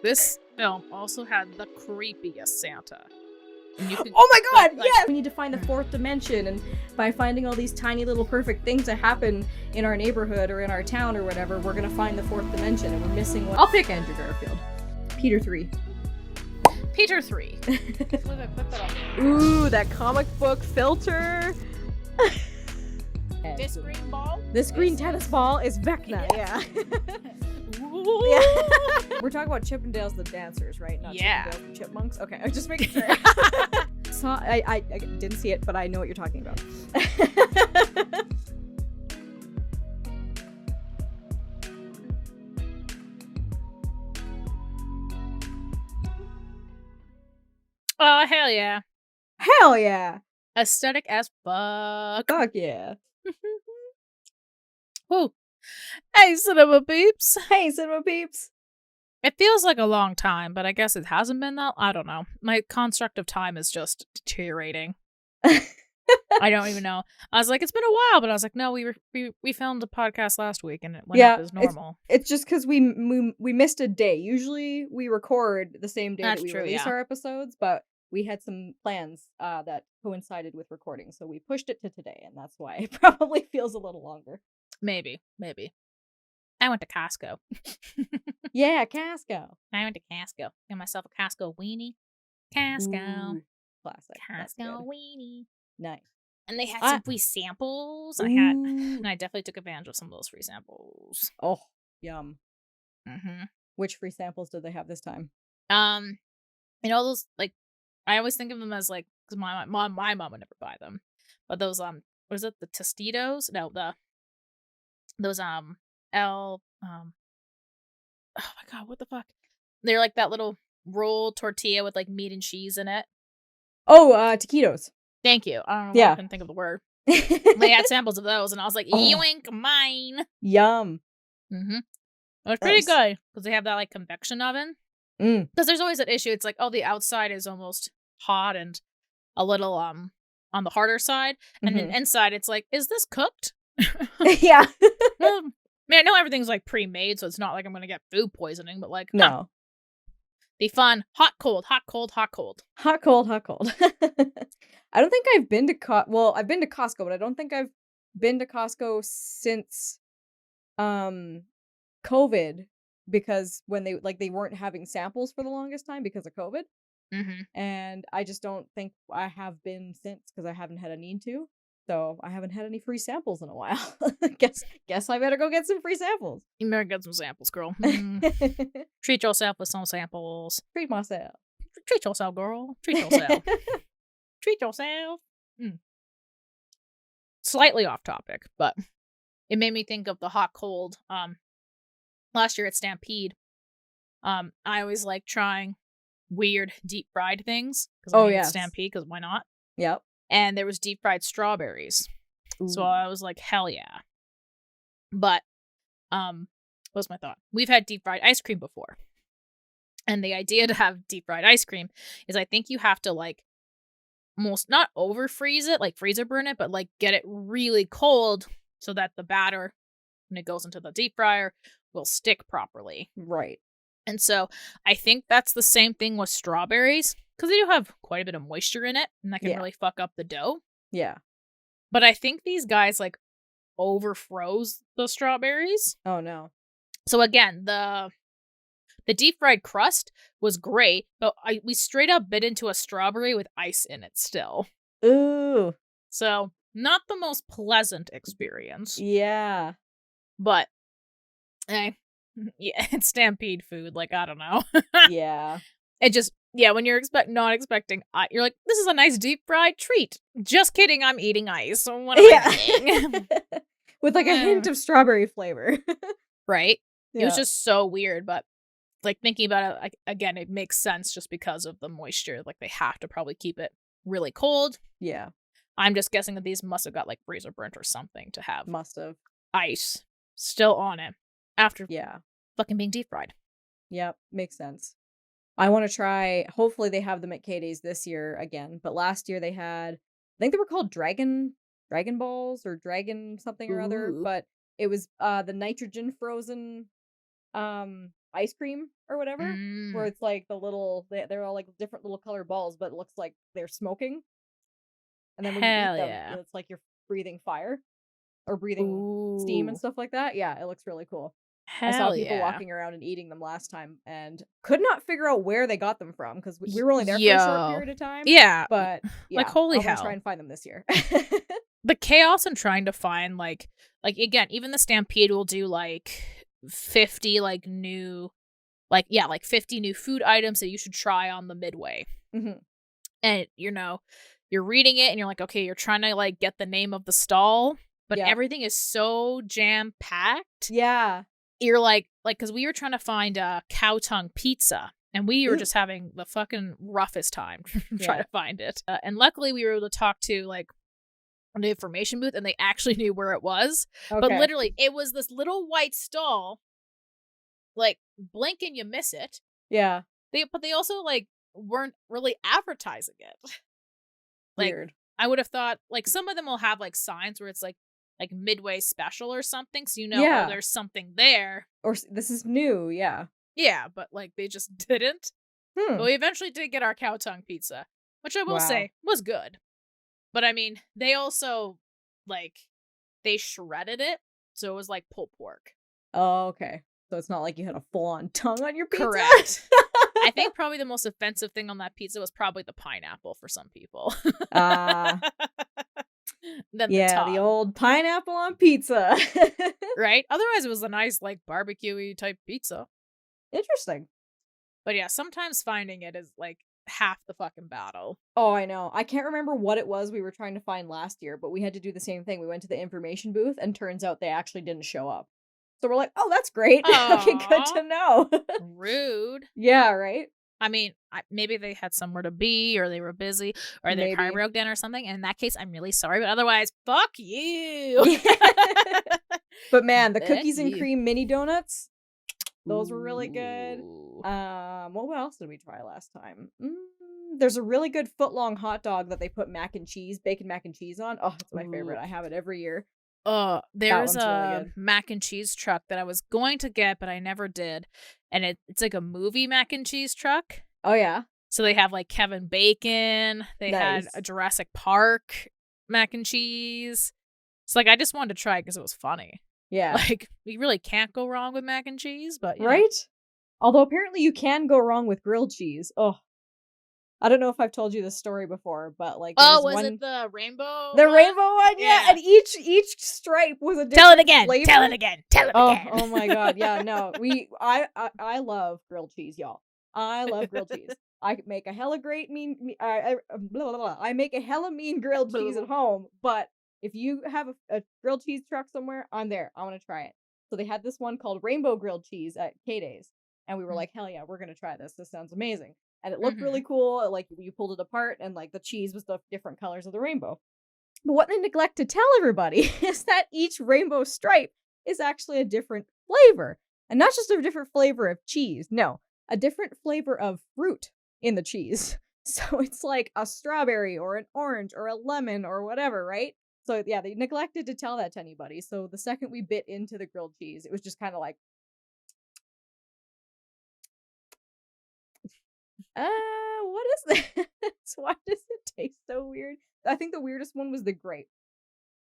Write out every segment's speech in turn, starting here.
This film also had the creepiest Santa. And you could, oh my god, like, yeah! We need to find the fourth dimension, and by finding all these tiny little perfect things that happen in our neighborhood or in our town or whatever, we're gonna find the fourth dimension, and we're missing one. I'll pick Andrew Garfield. Peter 3. Peter 3. Ooh, that comic book filter! This green ball? This green tennis ball is Vecna, yeah. We're talking about Chippendales the dancers, right? Not Chippendales the chipmunks? Okay, I was just making sure. I didn't see it, but I know what you're talking about. Oh, hell yeah. Hell yeah! Aesthetic as fuck. Fuck yeah. Woo. Hey, cinema peeps. Hey, cinema peeps. It feels like a long time, but I guess it hasn't been that. I don't know. My construct of time is just deteriorating. I don't even know. I was like, it's been a while, but I was like, no, we filmed a podcast last week and it went up as normal. It's just because we missed a day. Usually we record the same day that we release our episodes, but we had some plans that coincided with recording, so we pushed it to today, and that's why it probably feels a little longer. Maybe. I went to Costco. Yeah, Costco. I went to Costco. Got myself a Costco weenie. Costco. Ooh, classic. Costco weenie. Nice. And they had some free samples. And I definitely took advantage of some of those free samples. Oh, yum. Mm-hmm. Which free samples did they have this time? Those, like, I always think of them as, like, because my mom would never buy them. But those, what is it, the Tostitos? No, those, oh my god, what the fuck? They're like that little roll tortilla with, like, meat and cheese in it. Oh, taquitos. Thank you. I don't know why I couldn't think of the word. They had samples of those, and I was like, yoink, mine. Yum. Mm-hmm. It was pretty good, because they have that, like, convection oven. Because there's always that issue. It's like, oh, the outside is almost hot and a little, on the harder side. And then inside, it's like, is this cooked? Yeah. Well, I mean, I know everything's, like, pre-made, so it's not like I'm going to get food poisoning, but, like, no. Be fun. Hot, cold, hot, cold, hot, cold. Hot, cold, hot, cold. I don't think I've been to I've been to Costco, but I don't think I've been to Costco since COVID, because when they weren't having samples for the longest time because of COVID. And I just don't think I have been since, because I haven't had a need to. So I haven't had any free samples in a while. Guess I better go get some free samples. You better get some samples, girl. Treat yourself with some samples. Treat myself. Treat yourself, girl. Treat yourself. Treat yourself. Slightly off topic, but it made me think of the hot cold. Last year at Stampede, I always like trying weird deep fried things. Because Stampede, because why not? Yep. And there was deep fried strawberries. Ooh. So I was like, hell yeah. But, what's my thought? We've had deep fried ice cream before. And the idea to have deep fried ice cream is, I think you have to, like, almost not over freeze it, like freezer burn it, but like get it really cold so that the batter, when it goes into the deep fryer, will stick properly. Right. And so I think that's the same thing with strawberries, because they do have quite a bit of moisture in it, and that can really fuck up the dough. Yeah. But I think these guys, like, over-froze the strawberries. Oh, no. So again, the deep fried crust was great, but we straight up bit into a strawberry with ice in it still. Ooh. So not the most pleasant experience. Yeah. But, yeah, it's Stampede food. Like, I don't know. Yeah. It just, when you're not expecting, you're like, this is a nice deep fried treat. Just kidding, I'm eating ice. So what am I eating? With like a hint of strawberry flavor. Right? Yeah. It was just so weird, but like thinking about it, again, it makes sense just because of the moisture. Like they have to probably keep it really cold. Yeah. I'm just guessing that these must have got like freezer burnt or something to have ice still on it after fucking being deep fried. Yep, makes sense. I want to try, hopefully they have them at K-Days this year again, but last year they had, I think they were called Dragon Balls or Dragon something or other, but it was the nitrogen frozen ice cream or whatever, where it's like the little they're all like different little color balls, but it looks like they're smoking. And then when you eat them, it's like you're breathing fire or breathing steam and stuff like that. Yeah, it looks really cool. I saw people walking around and eating them last time and could not figure out where they got them from because we were only there for a short period of time. Yeah. But yeah, like holy I'm hell. gonna try and find them this year. The chaos in trying to find like again, even the Stampede will do like 50 like new like 50 new food items that you should try on the midway. And you're reading it and you're like, okay, you're trying to like get the name of the stall, but everything is so jam packed. Yeah. You're like because we were trying to find a cow tongue pizza and we were just having the fucking roughest time trying to find it. And luckily we were able to talk to like the information booth and they actually knew where it was. Okay. But literally it was this little white stall, like blink and you miss it. Yeah. But they also like weren't really advertising it. Like, weird. I would have thought like some of them will have like signs where it's like midway special or something, so oh, there's something there. Or this is new, yeah. Yeah, but like they just didn't. But we eventually did get our cow tongue pizza, which I will say was good. But I mean, they also like they shredded it, so it was like pulled pork. Oh, okay. So it's not like you had a full-on tongue on your pizza? Correct. I think probably the most offensive thing on that pizza was probably the pineapple for some people. The old pineapple on pizza. Right? Otherwise, it was a nice, like, barbecue-y type pizza. Interesting. But yeah, sometimes finding it is, like, half the fucking battle. Oh, I know. I can't remember what it was we were trying to find last year, but we had to do the same thing. We went to the information booth, and turns out they actually didn't show up. So we're like, oh, that's great. Okay, good to know. Rude. Yeah, right? I mean, maybe they had somewhere to be, or they were busy, or their car broke down or something. And in that case, I'm really sorry. But otherwise, fuck you. But man, the cookies and cream mini donuts, those were really good. What else did we try last time? There's a really good foot-long hot dog that they put bacon mac and cheese on. Oh, it's my favorite. I have it every year. There's a really mac and cheese truck that I was going to get, but I never did. And it's like a movie mac and cheese truck. Oh, yeah. So they have like Kevin Bacon. They had a Jurassic Park mac and cheese. So like I just wanted to try it because it was funny. Yeah. Like you really can't go wrong with mac and cheese, but right? Although apparently you can go wrong with grilled cheese. Oh. I don't know if I've told you this story before, but like was it the rainbow? The rainbow one, yeah. And each stripe was a different Tell it again. flavor. Tell it again. Oh my god, yeah, no. I love grilled cheese, y'all. I love grilled cheese. I make a hella great I make a hella mean grilled cheese at home, but if you have a grilled cheese truck somewhere, I'm there. I want to try it. So they had this one called Rainbow Grilled Cheese at K-Days, and we were like, hell yeah, we're gonna try this. This sounds amazing. And it looked really cool. Like you pulled it apart and like the cheese was the different colors of the rainbow. But what they neglect to tell everybody is that each rainbow stripe is actually a different flavor. And not just a different flavor of cheese. No, a different flavor of fruit in the cheese. So it's like a strawberry or an orange or a lemon or whatever, right? So yeah, they neglected to tell that to anybody. So the second we bit into the grilled cheese, it was just kind of like, what is this? Why does it taste so weird? I think the weirdest one was the grape.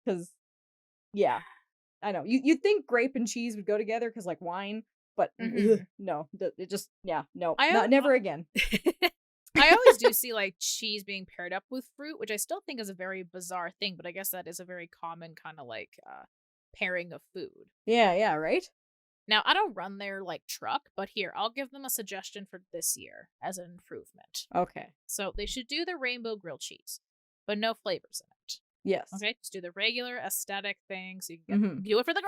Because, yeah, I know. You'd think grape and cheese would go together because, like, wine, but no. It just, no. Never again. I always do see, like, cheese being paired up with fruit, which I still think is a very bizarre thing, but I guess that is a very common kind of, like, pairing of food. Yeah, right? Now, I don't run their, like, truck, but here, I'll give them a suggestion for this year as an improvement. Okay. So they should do the rainbow grilled cheese, but no flavors in it. Yes. Okay, just do the regular aesthetic thing so you can do it for the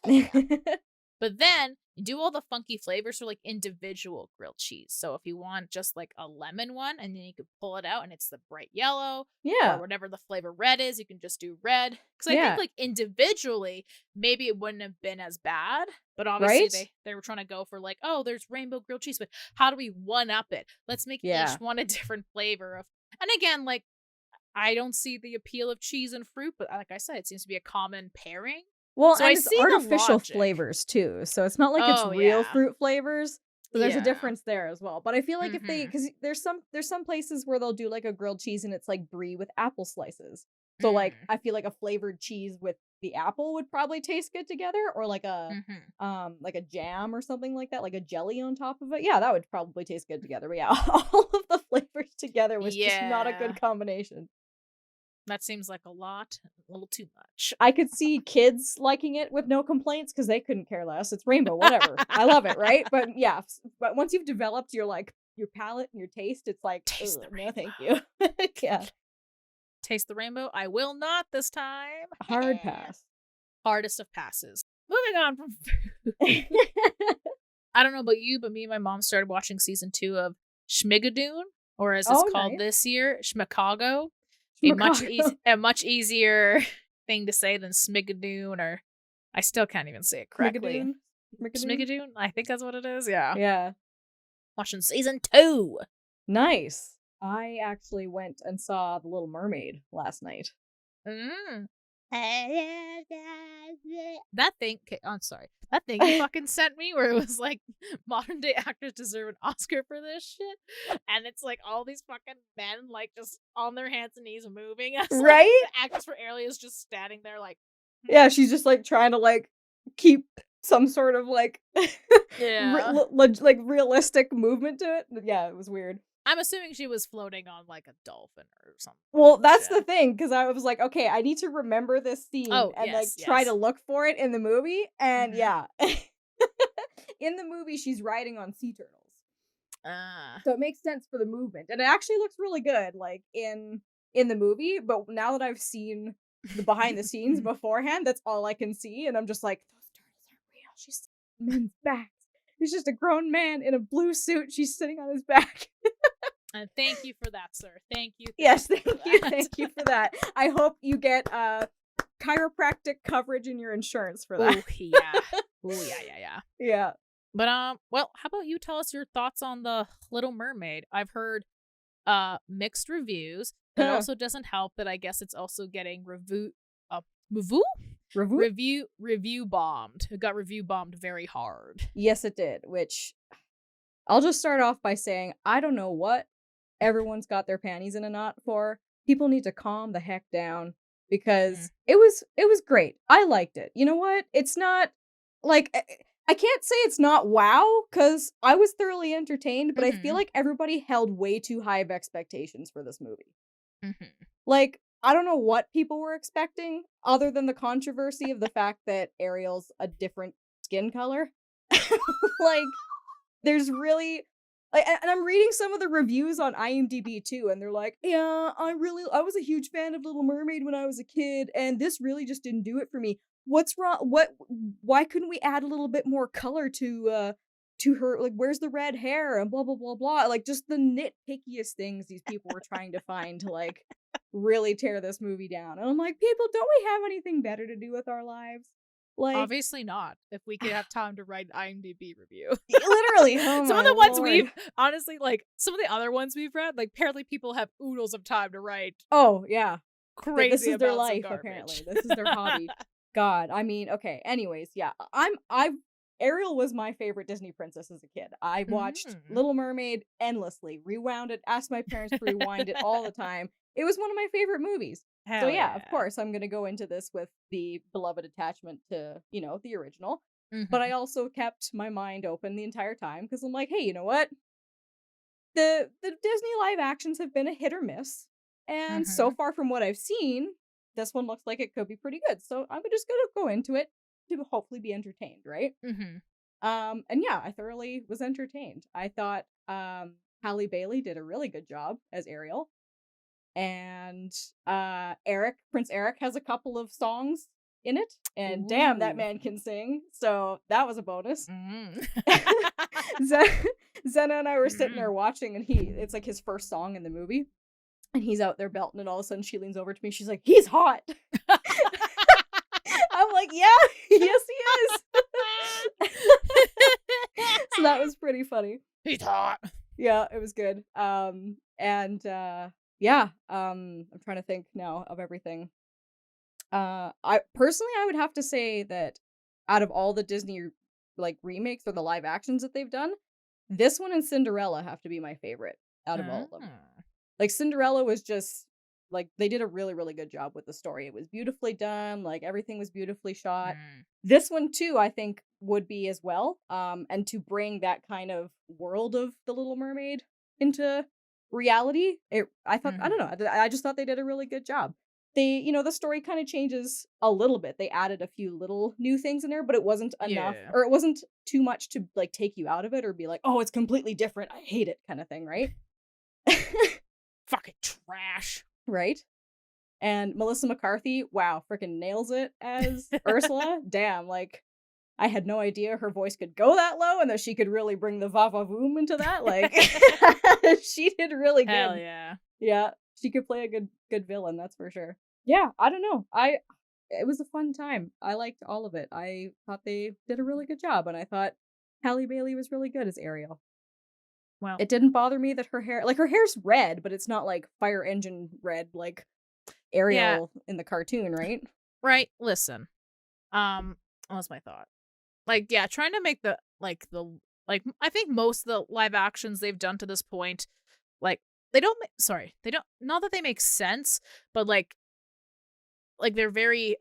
gram. But then you do all the funky flavors for like individual grilled cheese. So if you want just like a lemon one, and then you can pull it out and it's the bright yellow. Yeah. Or whatever the flavor red is, you can just do red. Because I think like individually, maybe it wouldn't have been as bad. But obviously they were trying to go for like, oh, there's rainbow grilled cheese, but how do we one up it? Let's make each one a different flavor of. And again, like I don't see the appeal of cheese and fruit, but like I said, it seems to be a common pairing. Well, So and I it's see the artificial logic. flavors too, so it's not like it's Oh, real yeah. fruit flavors. So there's a Yeah. difference there as well. But I feel like if they, Mhm. because there's some places where they'll do like a grilled cheese and it's like brie with apple slices. So like Mm. I feel like a flavored cheese with the apple would probably taste good together, or like a jam or something like that, like a jelly on top of it. Yeah, that would probably taste good together. But yeah, all of the flavors together was just not a Yeah. good combination. That seems like a little too much. I could see kids liking it with no complaints because they couldn't care less. It's rainbow, whatever. I love it, right? But yeah, but once you've developed your palate and your taste, it's like, Taste the no, thank rainbow. you. Yeah, Taste the rainbow? I will not this time. hard pass. Hardest of passes. Moving on from food. I don't know about you, but me and my mom started watching season 2 of Schmigadoon, or as it's Oh, called nice. this year, Schmicago. Schmicago. A much easier thing to say than Smigadoon, or I still can't even say it correctly. Schmigadoon? I think that's what it is. Yeah. Yeah. Watching season 2. Nice. I actually went and saw The Little Mermaid last night. Mm. That thing, okay, I'm sorry. That thing you fucking sent me where it was like modern day actors deserve an Oscar for this shit. And it's like all these fucking men like just on their hands and knees moving. As, like, Right? the actress for Ariel is just standing there like Yeah, she's just like trying to like keep some sort of like like realistic movement to it. Yeah, it was weird. I'm assuming she was floating on like a dolphin or something. Well, that's the thing, because I was like, okay, I need to remember this scene and like try to look for it in the movie. And yeah, in the movie, she's riding on sea turtles. So it makes sense for the movement, and it actually looks really good, like in the movie. But now that I've seen the behind the scenes beforehand, that's all I can see, and I'm just like, those turtles aren't real. She's sitting on men's backs. He's just a grown man in a blue suit. She's sitting on his back. And thank you for that, sir. Thank you. Thank you for that. I hope you get chiropractic coverage in your insurance for that. Oh yeah. Oh yeah. Yeah. But well, how about you tell us your thoughts on the Little Mermaid? I've heard mixed reviews. It also doesn't help that I guess it's also getting review bombed. It got review bombed very hard. Yes, it did, which I'll just start off by saying I don't know what everyone's got their panties in a knot for. People need to calm the heck down, because it was great. I liked it. You know what? It's not like I can't say it's not wow, because I was thoroughly entertained, but I feel like everybody held way too high of expectations for this movie. Like, I don't know what people were expecting, other than the controversy of the fact that Ariel's a different skin color. Like, there's really, like, and I'm reading some of the reviews on IMDb too, and they're like, yeah, I was a huge fan of Little Mermaid when I was a kid, and this really just didn't do it for me. What's wrong? Why couldn't we add a little bit more color to her? Like, where's the red hair and blah blah blah blah? Like, just the nitpickiest things these people were trying to find to like really tear this movie down. And I'm like, people, don't we have anything better to do with our lives? Like, obviously not. If we could have time to write an IMDb review. Literally. Some of the ones we've honestly, like, some of the other ones we've read, like, apparently people have oodles of time to write. Oh, yeah. Crazy. This is their life, apparently. This is their hobby. God, I mean, okay. Anyways, yeah. Ariel was my favorite Disney princess as a kid. I watched Little Mermaid endlessly, rewound it, asked my parents to rewind it all the time. It was one of my favorite movies. So yeah, of course, I'm going to go into this with the beloved attachment to, the original. But I also kept my mind open the entire time, because I'm like, hey, you know what? The Disney live actions have been a hit or miss. And so far from what I've seen, this one looks like it could be pretty good. So I'm just going to go into it to hopefully be entertained, right? And yeah, I thoroughly was entertained. I thought Halle Bailey did a really good job as Ariel. And Prince Eric has a couple of songs in it, and damn, that man can sing, so that was a bonus. Zena and I were sitting there watching, and it's like his first song in the movie, and he's out there belting, and all of a sudden she leans over to me, she's like, he's hot. I'm like, yeah, yes he is. So that was pretty funny. He's hot. Yeah, it was good. Yeah, I'm trying to think now of everything. I personally, I would have to say that out of all the Disney like remakes or the live actions that they've done, this one and Cinderella have to be my favorite out of all of them. Like Cinderella was just like they did a really, really good job with the story. It was beautifully done, like everything was beautifully shot. This one too, I think, would be as well. And to bring that kind of world of the Little Mermaid into reality, I thought I don't know, I just thought they did a really good job. They, the story kind of changes a little bit. They added a few little new things in there, but it wasn't enough, or it wasn't too much to like take you out of it or be like, oh, it's completely different, I hate it kind of thing, right? Fucking trash. Right? And Melissa McCarthy, wow, freaking nails it as Ursula. Damn, like, I had no idea her voice could go that low and that she could really bring the va-va-voom into that. Like, she did really good. Hell yeah. Yeah, she could play a good villain, that's for sure. Yeah, I don't know. It was a fun time. I liked all of it. I thought they did a really good job, and I thought Halle Bailey was really good as Ariel. Well, it didn't bother me that her hair's red, but it's not like fire engine red like Ariel in the cartoon, right? Right. Listen. What's my thought? Like, yeah, trying to make I think most of the live actions they've done to this point, like, they don't not that they make sense, but like they're very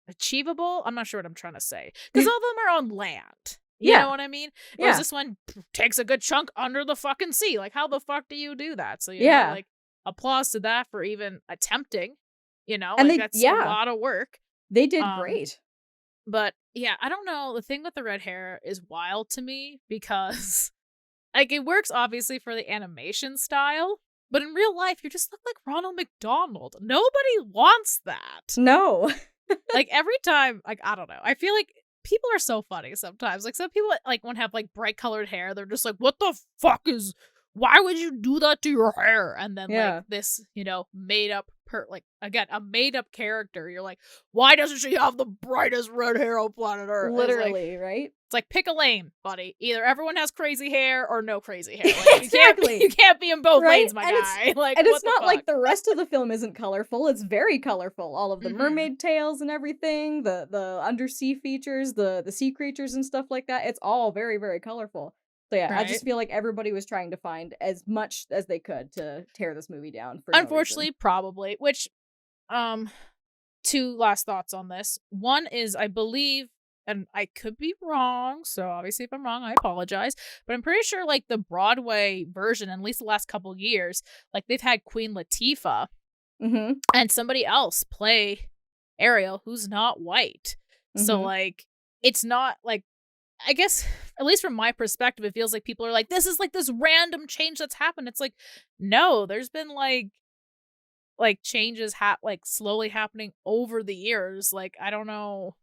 achievable. I'm not sure what I'm trying to say, because all of them are on land. You know what I mean? Whereas this one takes a good chunk under the fucking sea. Like, how the fuck do you do that? So, you know, like, applause to that for even attempting, and like, that's a lot of work. They did great. But, yeah, I don't know. The thing with the red hair is wild to me because, like, it works, obviously, for the animation style. But in real life, you just look like Ronald McDonald. Nobody wants that. No. Like, every time, like, I don't know. I feel like people are so funny sometimes. Like, some people, like, want to have, like, bright colored hair. They're just like, what the fuck why would you do that to your hair? And then, like, this, made up, a made up character. You're like, why doesn't she have the brightest red hair on planet Earth? Literally, right? It's like, pick a lane, buddy. Either everyone has crazy hair or no crazy hair. Like, exactly. You can't be in both lanes, my guy. And it's not like the rest of the film isn't colorful. It's very colorful. All of the mermaid tails and everything, the undersea features, the sea creatures and stuff like that. It's all very, very colorful. So yeah, I just feel like everybody was trying to find as much as they could to tear this movie down. Unfortunately, probably. Which, two last thoughts on this. One is, I believe, and I could be wrong, so obviously if I'm wrong, I apologize, but I'm pretty sure, like, the Broadway version, at least the last couple years, like, they've had Queen Latifah and somebody else play Ariel who's not white. So, like, it's not, like, I guess, at least from my perspective, it feels like people are like, this is, like, this random change that's happened. It's like, no, there's been, like changes slowly happening over the years. Like, I don't know.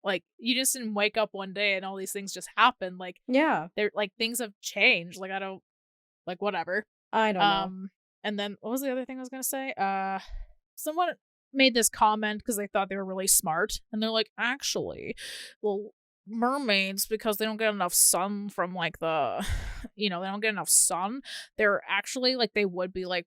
Like, you just didn't wake up one day and all these things just happened. Like, they're like, things have changed. Like, I don't, like, whatever. I don't know. And then what was the other thing I was gonna say? Someone made this comment because they thought they were really smart, and they're like, actually, well, mermaids, because they don't get enough sun from, like, they don't get enough sun, they're actually, like, they would be like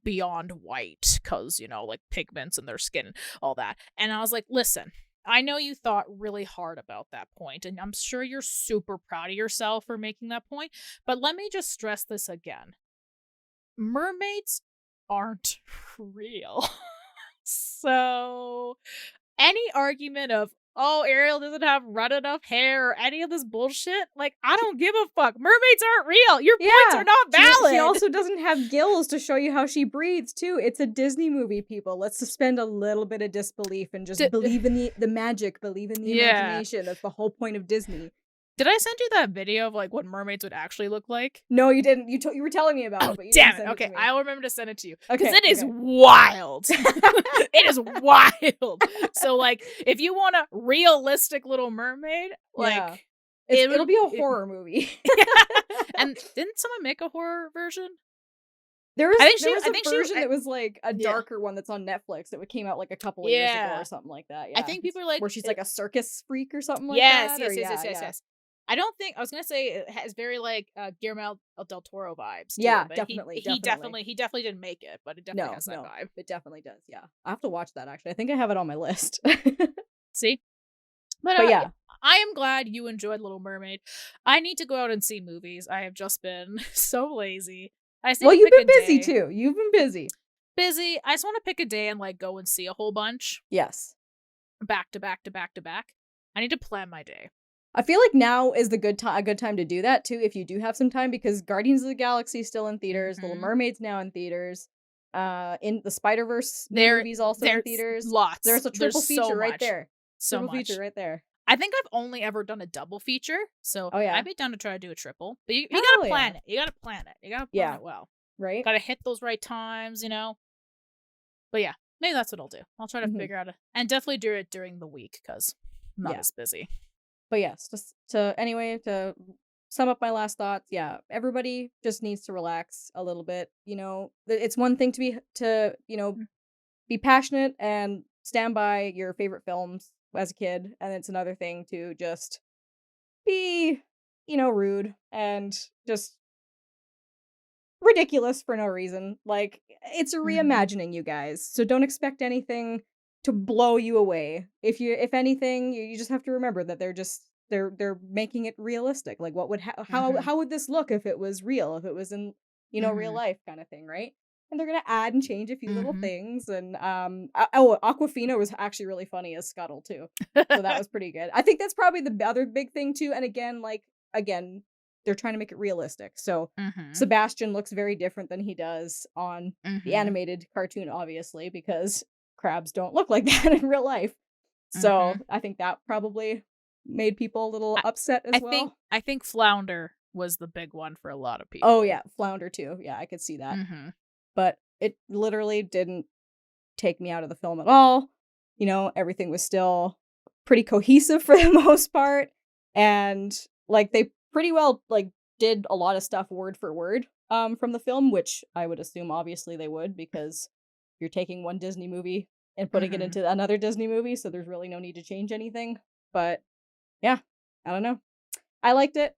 beyond white because, like, pigments in their skin, all that. And I was like, listen, I know you thought really hard about that point, and I'm sure you're super proud of yourself for making that point, but let me just stress this again. Mermaids aren't real. So any argument of, oh, Ariel doesn't have red enough hair or any of this bullshit, like, I don't give a fuck. Mermaids aren't real. Your points are not valid. She also doesn't have gills to show you how she breathes, too. It's a Disney movie, people. Let's suspend a little bit of disbelief and just believe in the magic, believe in the imagination. That's the whole point of Disney. Did I send you that video of, like, what mermaids would actually look like? No, you didn't. You were telling me about it, but you damn didn't it. send Okay, it to me. I'll remember to send it to you. Because it is wild. It is wild. So, like, if you want a realistic Little Mermaid, like... It'll be a horror movie. And didn't someone make a horror version? There was a version that was, like, a darker one that's on Netflix that came out, like, a couple of years ago or something like that. Yeah. I think people are like... Where she's, like, a circus freak or something like that. Yes. I don't think I was gonna say it has very like Guillermo del Toro vibes. Too, Yeah, but definitely, he definitely didn't make it, but it definitely has that vibe. It definitely does. Yeah, I have to watch that actually. I think I have it on my list. See, but yeah, I am glad you enjoyed Little Mermaid. I need to go out and see movies. I have just been so lazy. Well, you've been busy too. You've been busy. Busy. I just want to pick a day and like go and see a whole bunch. Yes. Back to back to back to back. I need to plan my day. I feel like now is a good time to do that too, if you do have some time, because Guardians of the Galaxy is still in theaters, Little Mermaid's now in theaters, in the Spider-Verse movies also in theaters. Lots. There's a triple feature right there. So triple feature right there. I think I've only ever done a double feature, so I'd be down to try to do a triple. But you gotta plan it. You gotta plan it. You gotta plan it well. Right? Gotta hit those right times, you know? But yeah, maybe that's what I'll do. I'll try to figure out and definitely do it during the week, because I'm not as busy. But yes, just to sum up my last thoughts, everybody just needs to relax a little bit. You know, it's one thing to be passionate and stand by your favorite films as a kid, and it's another thing to just be, rude and just ridiculous for no reason. Like, it's a reimagining, you guys, so don't expect anything to blow you away. If anything, you just have to remember that they're making it realistic. Like, what would how would this look if it was real, if it was in real life kind of thing, right? And they're gonna add and change a few little things. And Aquafina was actually really funny as Scuttle too, so that was pretty good. I think that's probably the other big thing too. And again, they're trying to make it realistic. So Sebastian looks very different than he does on the animated cartoon, obviously, because crabs don't look like that in real life. So I think that probably made people a little upset as well. I think Flounder was the big one for a lot of people. Oh yeah, Flounder too. Yeah, I could see that. But it literally didn't take me out of the film at all. Everything was still pretty cohesive for the most part. And like they pretty well like did a lot of stuff word for word from the film, which I would assume obviously they would, because you're taking one Disney movie and putting it into another Disney movie, so there's really no need to change anything. But yeah, I don't know. I liked it.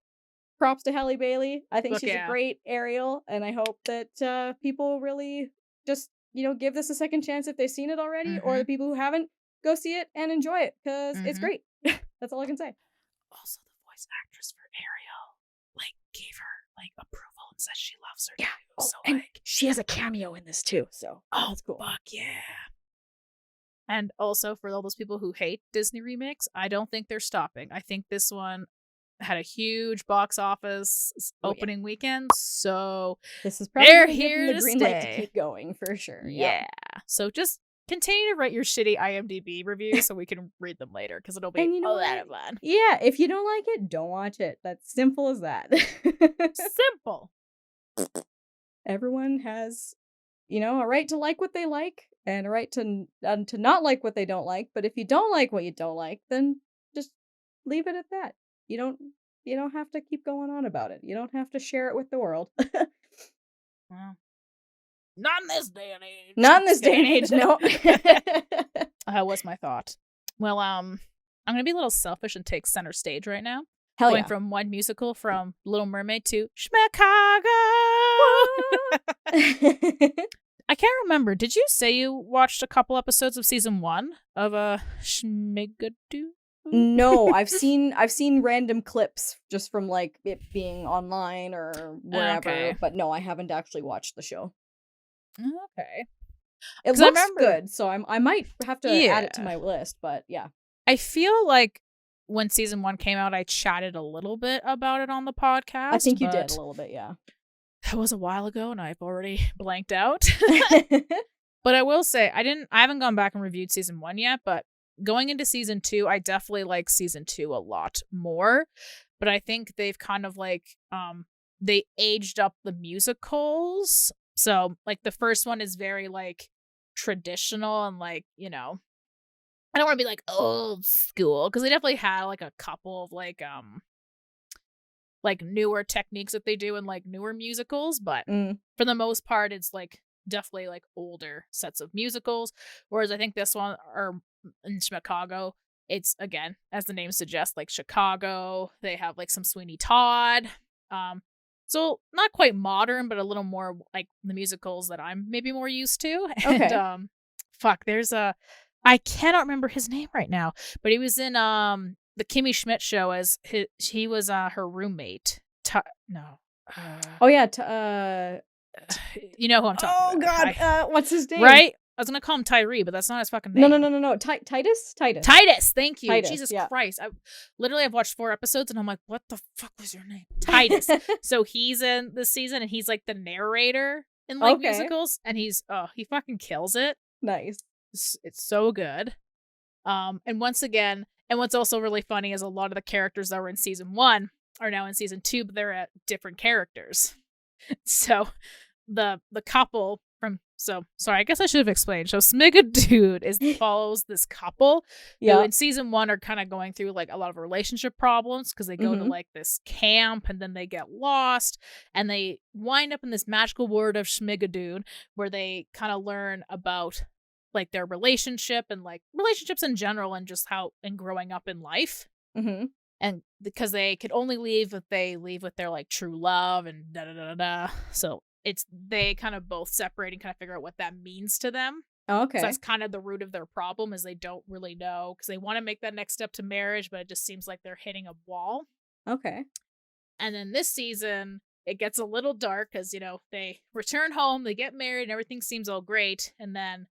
Props to Halle Bailey. I think she's a great Ariel, and I hope that people really just, give this a second chance if they've seen it already, or the people who haven't, go see it and enjoy it, because it's great. That's all I can say. Also, the voice actress for Ariel, gave her, approval and says she loves her. Yeah. Too, oh, so, and she has a cameo in this, too, so that's cool. Fuck yeah. And also, for all those people who hate Disney remakes, I don't think they're stopping. I think this one had a huge box office opening weekend, so this is probably they're here the green light to keep going for sure. Yeah. So just continue to write your shitty IMDb reviews so we can read them later, because it'll be a lot of fun. Yeah, if you don't like it, don't watch it. That's simple as that. Simple. Everyone has, a right to like what they like and a right to not like what they don't like. But if you don't like what you don't like, then just leave it at that. You don't have to keep going on about it. You don't have to share it with the world. Well, not in this day and age. Not in this day and age, no. What's my thought? Well, I'm gonna be a little selfish and take center stage right now. Hell Going yeah. from one musical, from Little Mermaid to Chicago. I can't remember. Did you say you watched a couple episodes of season 1 of Schmigadoo? No, I've seen random clips just from it being online or wherever, but no, I haven't actually watched the show. Okay. It looks good, so I might have to add it to my list, but yeah. I feel like when season 1 came out, I chatted a little bit about it on the podcast. I think you did a little bit, yeah. That was a while ago, and I've already blanked out. But I will say, I haven't gone back and reviewed season 1 yet, but going into season 2, I definitely like season 2 a lot more. But I think they've kind of they aged up the musicals. So the first one is very traditional and I don't want to be old school, because they definitely had a couple of newer techniques that they do in newer musicals, but for the most part it's definitely older sets of musicals. Whereas I think this one, or in Chicago, it's, again, as the name suggests, like Chicago. They have like some Sweeney Todd. So not quite modern, but a little more like the musicals that I'm maybe more used to. Okay. And there's I cannot remember his name right now, but he was in the Kimmy Schmidt show as he was her roommate. Oh yeah, you know who I'm talking about. Oh god, what's his name? Right? I was gonna call him Tyree, but that's not his fucking name. No. Titus. Titus. Thank you. Titus, Jesus yeah. Christ. I've watched 4 episodes and I'm like, what the fuck was your name? Titus. So he's in this season and he's like the narrator in like musicals, and he fucking kills it. Nice. It's so good. And once again, and what's also really funny is a lot of the characters that were in season 1 are now in season 2, but they're at different characters. So the couple from I guess I should have explained. So Smigadoon follows this couple who in season 1 are kind of going through like a lot of relationship problems because they go to like this camp and then they get lost and they wind up in this magical world of Smigadoon where they kind of learn about like their relationship and like relationships in general and just how and growing up in life. And because they could only leave if they leave with their like true love and da-da-da-da-da. So they kind of both separate and kind of figure out what that means to them. Okay. So that's kind of the root of their problem is they don't really know because they want to make that next step to marriage, but it just seems like they're hitting a wall. Okay. And then this season, it gets a little dark because, they return home, they get married, and everything seems all great. And then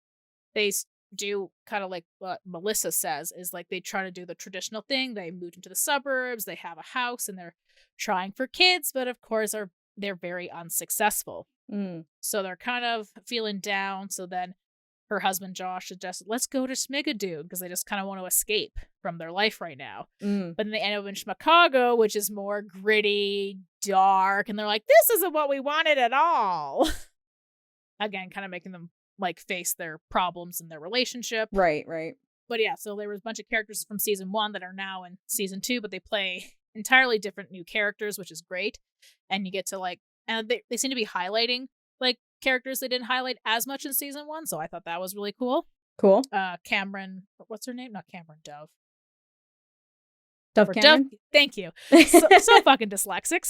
they do kind of like what Melissa says is like they try to do the traditional thing. They moved into the suburbs, they have a house, and they're trying for kids, but of course they're very unsuccessful. So they're kind of feeling down. So then her husband Josh suggests, let's go to Smigadoon because they just kind of want to escape from their life right now. But then they end up in Chicago, which is more gritty, dark, and they're like, this isn't what we wanted at all. Again, kind of making them like face their problems in their relationship. Right. But yeah, so there was a bunch of characters from season 1 that are now in season 2, but they play entirely different new characters, which is great. And you get to like, and they seem to be highlighting like characters they didn't highlight as much in season 1. So I thought that was really cool. Cool. Cameron, what's her name? Not Cameron, Dove. Dove Cameron? Thank you. So fucking dyslexic.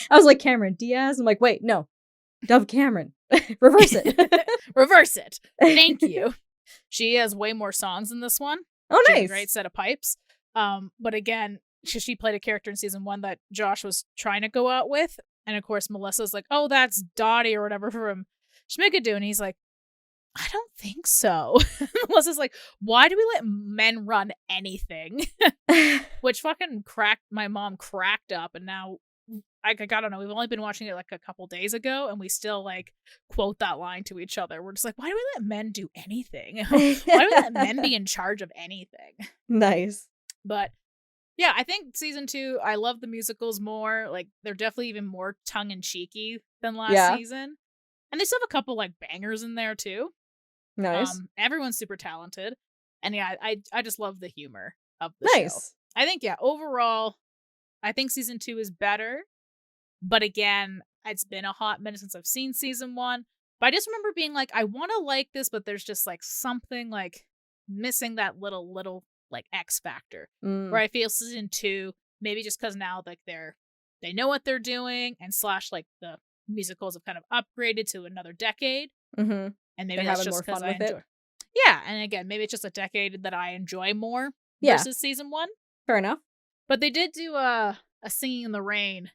I was like, Cameron Diaz. I'm like, wait, no. Dove Cameron. Reverse it. Reverse it. Thank you. She has way more songs in this one. Oh, nice. She has a great set of pipes. But again, she played a character in season 1 that Josh was trying to go out with. And of course, Melissa's like, oh, that's Dottie or whatever from Schmigadoon. And he's like, I don't think so. Melissa's like, why do we let men run anything? Which fucking my mom cracked up. And now, I don't know, we've only been watching it like a couple days ago. And we still like quote that line to each other. We're just like, why do we let men do anything? Why do we let men be in charge of anything? Nice. But yeah, I think season 2, I love the musicals more. Like, they're definitely even more tongue-in-cheeky than last season. And they still have a couple, like, bangers in there, too. Nice. Everyone's super talented. And yeah, I just love the humor of the show. I think, overall, I think season 2 is better. But again, it's been a hot minute since I've seen season 1. But I just remember being like, I want to like this, but there's just, like, something, like, missing that little like X factor where I feel season 2 maybe just because now like they know what they're doing and / like the musicals have kind of upgraded to another decade and maybe that's just because I enjoy and again maybe it's just a decade that I enjoy more versus season 1. Fair enough. But they did do a Singing in the Rain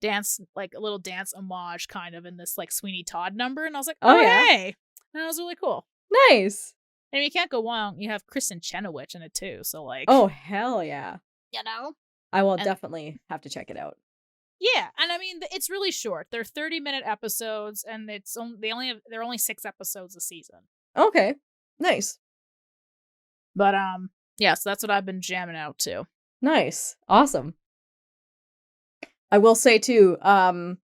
dance, like a little dance homage kind of in this like Sweeney Todd number, and I was like, hey, and that was really cool. Nice. And you can't go wrong. You have Kristen Chenoweth in it too. So like, oh hell yeah, I will definitely have to check it out. Yeah, and I mean it's really short. They're 30-minute episodes, and there are only 6 episodes a season. Okay, nice. But yeah, so that's what I've been jamming out to. Nice, awesome. I will say too, when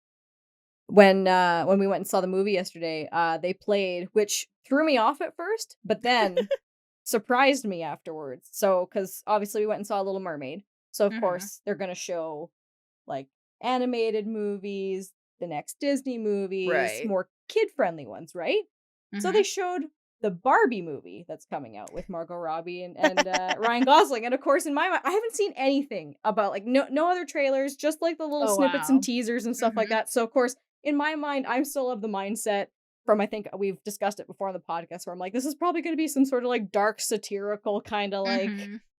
we went and saw the movie yesterday, they played, which threw me off at first, but then surprised me afterwards. So, because obviously we went and saw Little Mermaid, so of course they're gonna show like animated movies, the next Disney movies, more kid-friendly ones, right? So they showed the Barbie movie that's coming out with Margot Robbie and Ryan Gosling. And of course, in my mind, I haven't seen anything about like no other trailers, just like the little snippets and teasers and stuff like that. So of course, in my mind, I'm still of the mindset from, I think we've discussed it before on the podcast, where I'm like, this is probably going to be some sort of like dark satirical kind of like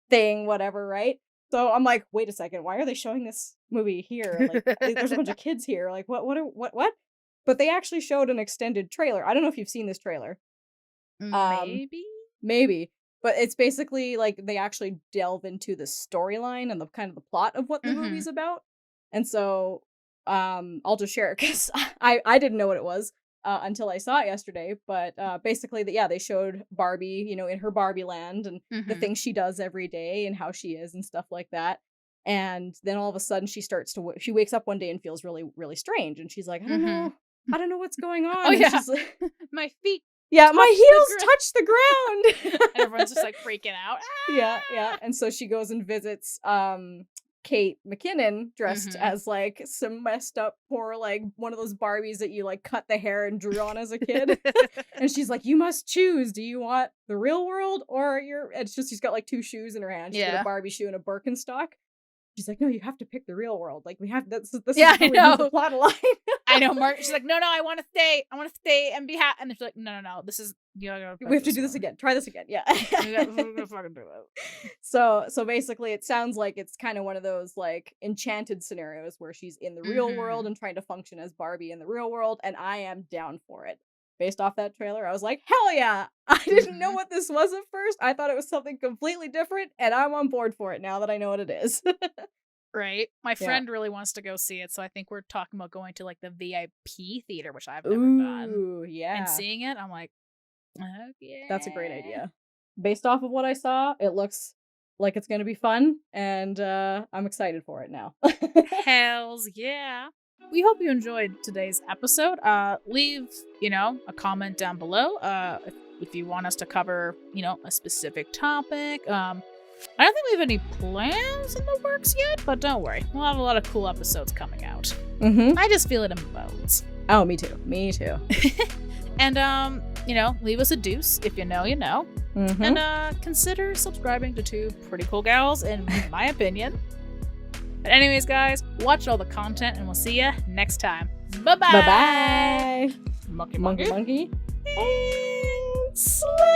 thing, whatever, right? So I'm like, wait a second, why are they showing this movie here? Like, there's a bunch of kids here. Like, what? But they actually showed an extended trailer. I don't know if you've seen this trailer. Maybe. But it's basically like they actually delve into the storyline and the kind of the plot of what the movie's about. And so I'll just share it because I didn't know what it was until I saw it yesterday. But basically, they showed Barbie, you know, in her Barbie land and the things she does every day and how she is and stuff like that. And then all of a sudden she wakes up one day and feels really, really strange. And she's like, I don't know what's going on. Oh, yeah. She's like, my feet. Yeah, my heels touch the ground. And everyone's just like freaking out. Yeah. And so she goes and visits Kate McKinnon dressed as like some messed up poor like one of those Barbies that you like cut the hair and drew on as a kid. And she's like, you must choose. Do you want the real world or it's just she's got like two shoes in her hand. She's got a Barbie shoe and a Birkenstock. She's like, no, you have to pick the real world. Like we have this is I know the plot line. I know, Mark. She's like, no, I want to stay and be happy. And she's like, no, this is we have to do this again. Try this again. Yeah. We're gonna fucking do it. So basically, it sounds like it's kind of one of those like enchanted scenarios where she's in the real world and trying to function as Barbie in the real world, and I am down for it. Based off that trailer, I was like, hell yeah! I didn't know what this was at first. I thought it was something completely different, and I'm on board for it now that I know what it is. Right. My friend really wants to go see it, so I think we're talking about going to like the VIP theater, which I've never done. Ooh, yeah. And seeing it, I'm like, okay. That's a great idea. Based off of what I saw, it looks like it's going to be fun, and I'm excited for it now. Hells yeah. We hope you enjoyed today's episode. Leave, a comment down below if you want us to cover, a specific topic. I don't think we have any plans in the works yet, but don't worry. We'll have a lot of cool episodes coming out. I just feel it in my bones. Oh, me too. And, leave us a deuce. If you know, you know. And consider subscribing to Two Pretty Cool Gals, in my opinion. But anyways, guys, watch all the content, and we'll see you next time. Bye-bye. Bye-bye. Monkey. And slay.